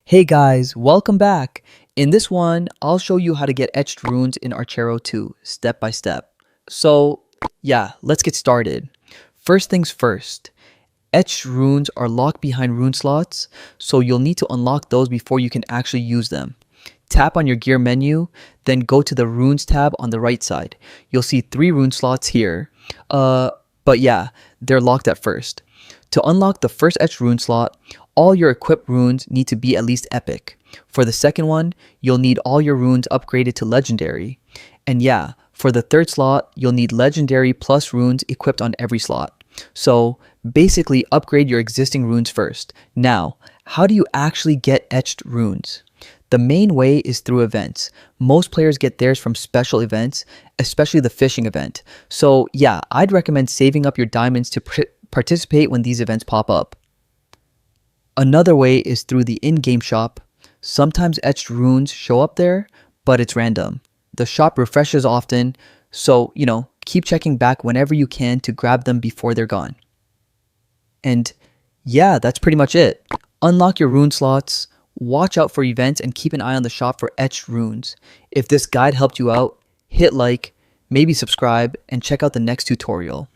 Hey guys, welcome back. In this one, I'll show you how to get etched runes in Archero 2, step by step. So yeah, let's get started. First things first, etched runes are locked behind rune slots, so you'll need to unlock those before you can actually use them. Tap on your gear menu, then go to the runes tab on the right side. You'll see 3 rune slots here, but yeah, they're locked at first. To unlock the first etched rune slot, all your equipped runes need to be at least epic. For the second one, you'll need all your runes upgraded to legendary. And yeah, for the third slot, you'll need legendary plus runes equipped on every slot. So basically upgrade your existing runes first. Now, how do you actually get etched runes? The main way is through events. Most players get theirs from special events, especially the fishing event. So yeah, I'd recommend saving up your diamonds to participate when these events pop up. Another way is through the in-game shop. Sometimes etched runes show up there, but it's random. The shop refreshes often, so keep checking back whenever you can to grab them before they're gone. And yeah, that's pretty much it. Unlock your rune slots, watch out for events, and keep an eye on the shop for etched runes. If this guide helped you out, hit like, maybe subscribe, and check out the next tutorial.